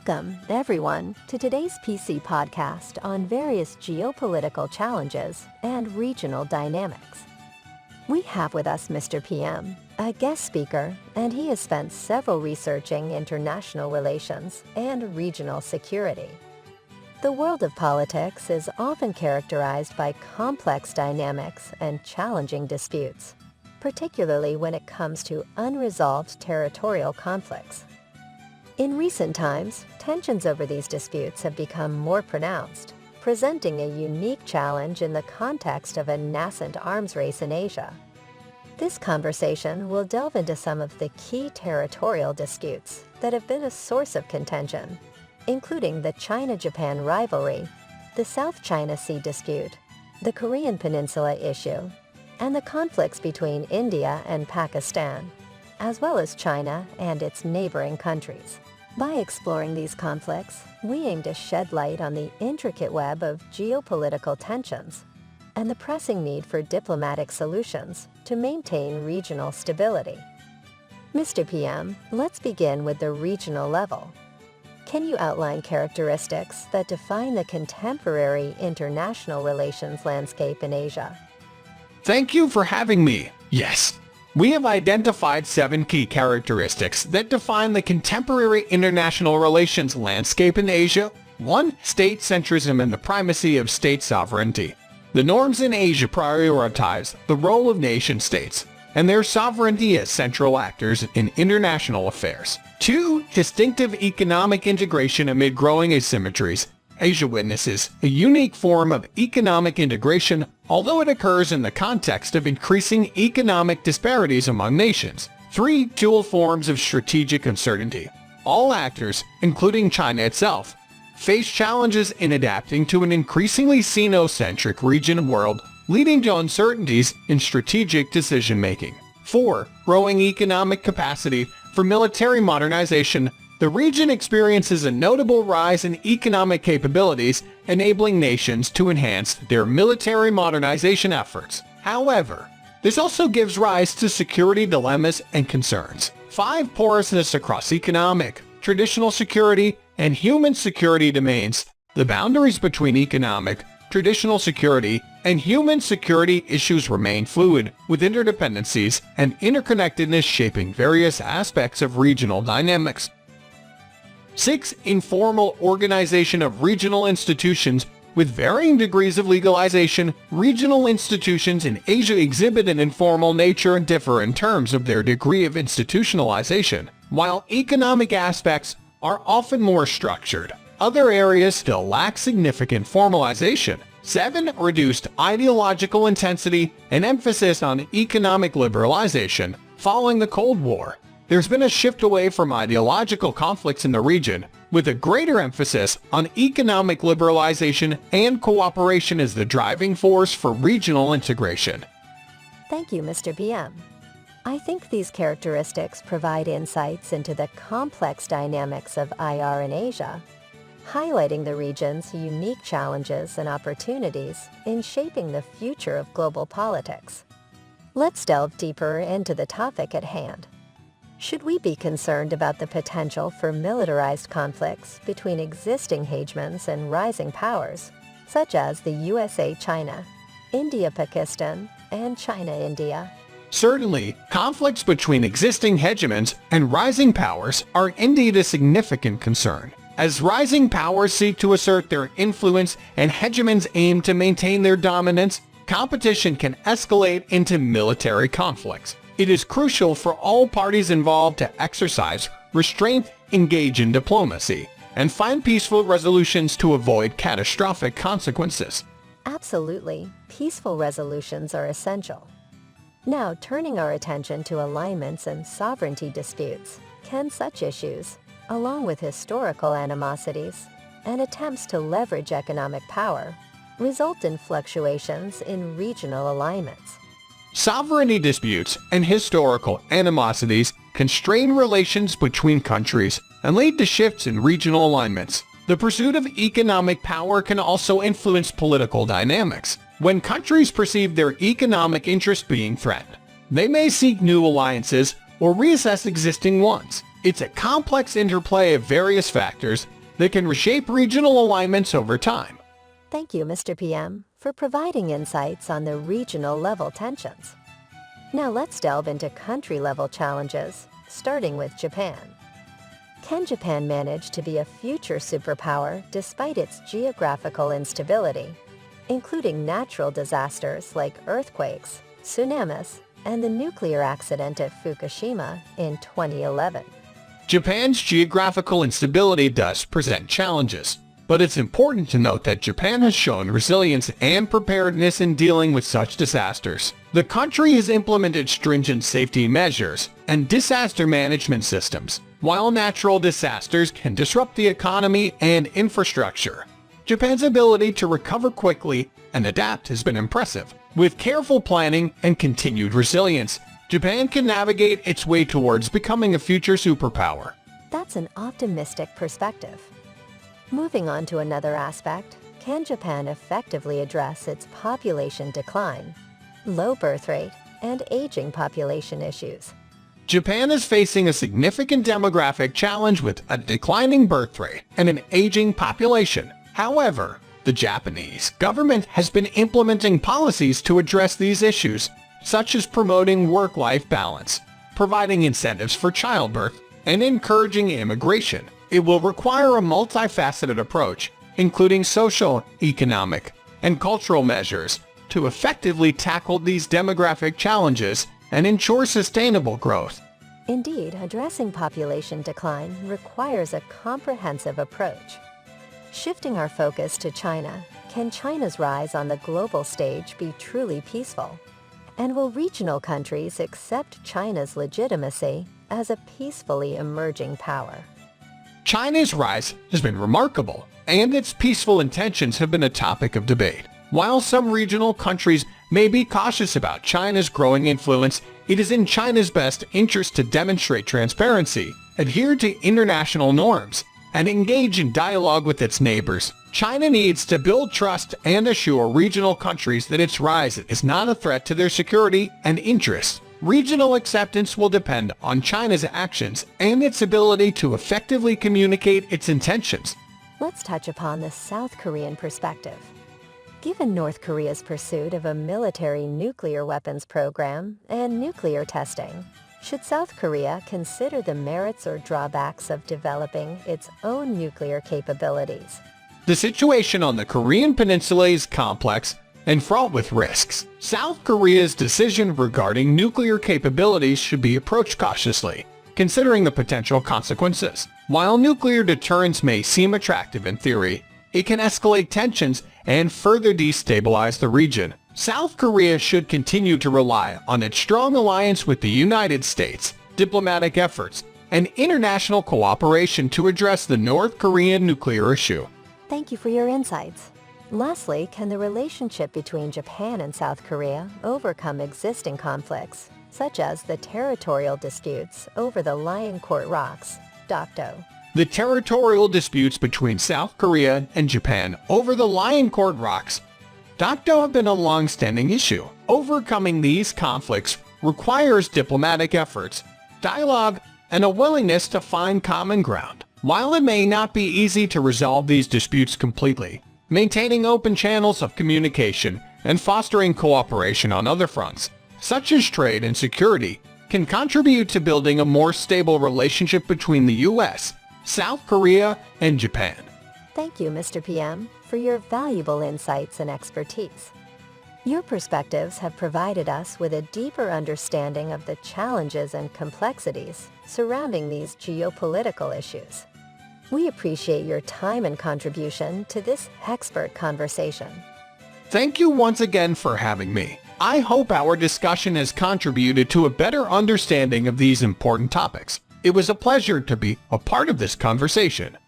Welcome, everyone, to today's PC podcast on various geopolitical challenges and regional dynamics. We have with us Mr. PM, a guest speaker, and he has spent several researching international relations and regional security. The world of politics is often characterized by complex dynamics and challenging disputes, particularly when it comes to unresolved territorial conflicts. In recent times, tensions over these disputes have become more pronounced, presenting a unique challenge in the context of a nascent arms race in Asia. This conversation will delve into some of the key territorial disputes that have been a source of contention, including the China-Japan rivalry, the South China Sea dispute, the Korean Peninsula issue, and the conflicts between India and Pakistan, as well as China and its neighboring countries. By exploring these conflicts, we aim to shed light on the intricate web of geopolitical tensions and the pressing need for diplomatic solutions to maintain regional stability. Mr. PM, let's begin with the regional level. Can you outline characteristics that define the contemporary international relations landscape in Asia? Thank you for having me. Yes. We have identified 7 key characteristics that define the contemporary international relations landscape in Asia. 1. State centrism and the primacy of state sovereignty. The norms in Asia prioritize the role of nation-states and their sovereignty as central actors in international affairs. 2. Distinctive economic integration amid growing asymmetries. Asia witnesses a unique form of economic integration, although it occurs in the context of increasing economic disparities among nations. 3. Dual forms of strategic uncertainty. All actors, including China itself, face challenges in adapting to an increasingly Sino-centric region world, leading to uncertainties in strategic decision-making. 4. Growing economic capacity for military modernization. The region experiences a notable rise in economic capabilities, enabling nations to enhance their military modernization efforts. However, this also gives rise to security dilemmas and concerns. 5. Porousness across economic, traditional security, and human security domains. The boundaries between economic, traditional security, and human security issues remain fluid, with interdependencies and interconnectedness shaping various aspects of regional dynamics. 6. Informal organization of regional institutions. With varying degrees of legalization, regional institutions in Asia exhibit an informal nature and differ in terms of their degree of institutionalization. While economic aspects are often more structured, other areas still lack significant formalization. 7. Reduced ideological intensity and emphasis on economic liberalization. Following the Cold War, there's been a shift away from ideological conflicts in the region, with a greater emphasis on economic liberalization and cooperation as the driving force for regional integration. Thank you, Mr. PM. I think these characteristics provide insights into the complex dynamics of IR in Asia, highlighting the region's unique challenges and opportunities in shaping the future of global politics. Let's delve deeper into the topic at hand. Should we be concerned about the potential for militarized conflicts between existing hegemons and rising powers, such as the USA-China, India-Pakistan, and China-India? Certainly, conflicts between existing hegemons and rising powers are indeed a significant concern. As rising powers seek to assert their influence and hegemons aim to maintain their dominance, competition can escalate into military conflicts. It is crucial for all parties involved to exercise restraint, engage in diplomacy, and find peaceful resolutions to avoid catastrophic consequences. Absolutely. Peaceful resolutions are essential. Now, turning our attention to alignments and sovereignty disputes, can such issues, along with historical animosities and attempts to leverage economic power, result in fluctuations in regional alignments? Sovereignty disputes and historical animosities constrain relations between countries and lead to shifts in regional alignments. The pursuit of economic power can also influence political dynamics. When countries perceive their economic interests being threatened, they may seek new alliances or reassess existing ones. It's a complex interplay of various factors that can reshape regional alignments over time. Thank you, Mr. PM, for providing insights on the regional level tensions. Now let's delve into country-level challenges, starting with Japan. Can Japan manage to be a future superpower despite its geographical instability, including natural disasters like earthquakes, tsunamis, and the nuclear accident at Fukushima in 2011? Japan's geographical instability does present challenges, but it's important to note that Japan has shown resilience and preparedness in dealing with such disasters. The country has implemented stringent safety measures and disaster management systems. While natural disasters can disrupt the economy and infrastructure, Japan's ability to recover quickly and adapt has been impressive. With careful planning and continued resilience, Japan can navigate its way towards becoming a future superpower. That's an optimistic perspective. Moving on to another aspect, can Japan effectively address its population decline, low birth rate, and aging population issues? Japan is facing a significant demographic challenge with a declining birth rate and an aging population. However, the Japanese government has been implementing policies to address these issues, such as promoting work-life balance, providing incentives for childbirth, and encouraging immigration. It will require a multifaceted approach, including social, economic, and cultural measures, to effectively tackle these demographic challenges and ensure sustainable growth. Indeed, addressing population decline requires a comprehensive approach. Shifting our focus to China, can China's rise on the global stage be truly peaceful? And will regional countries accept China's legitimacy as a peacefully emerging power? China's rise has been remarkable, and its peaceful intentions have been a topic of debate. While some regional countries may be cautious about China's growing influence, it is in China's best interest to demonstrate transparency, adhere to international norms, and engage in dialogue with its neighbors. China needs to build trust and assure regional countries that its rise is not a threat to their security and interests. Regional acceptance will depend on China's actions and its ability to effectively communicate its intentions. Let's touch upon the South Korean perspective. Given North Korea's pursuit of a military nuclear weapons program and nuclear testing, should South Korea consider the merits or drawbacks of developing its own nuclear capabilities? The situation on the Korean Peninsula is complex and fraught with risks. South Korea's decision regarding nuclear capabilities should be approached cautiously, considering the potential consequences. While nuclear deterrence may seem attractive in theory, it can escalate tensions and further destabilize the region. South Korea should continue to rely on its strong alliance with the United States, diplomatic efforts, and international cooperation to address the North Korean nuclear issue. Thank you for your insights. Lastly, can the relationship between Japan and South Korea overcome existing conflicts, such as the territorial disputes over the Lion Court Rocks, Dokdo? The territorial disputes between South Korea and Japan over the Lion Court Rocks, Dokdo, have been a long-standing issue. Overcoming these conflicts requires diplomatic efforts, dialogue, and a willingness to find common ground. While it may not be easy to resolve these disputes completely, maintaining open channels of communication and fostering cooperation on other fronts, such as trade and security, can contribute to building a more stable relationship between the U.S., South Korea, and Japan. Thank you, Mr. PM, for your valuable insights and expertise. Your perspectives have provided us with a deeper understanding of the challenges and complexities surrounding these geopolitical issues. We appreciate your time and contribution to this expert conversation. Thank you once again for having me. I hope our discussion has contributed to a better understanding of these important topics. It was a pleasure to be a part of this conversation.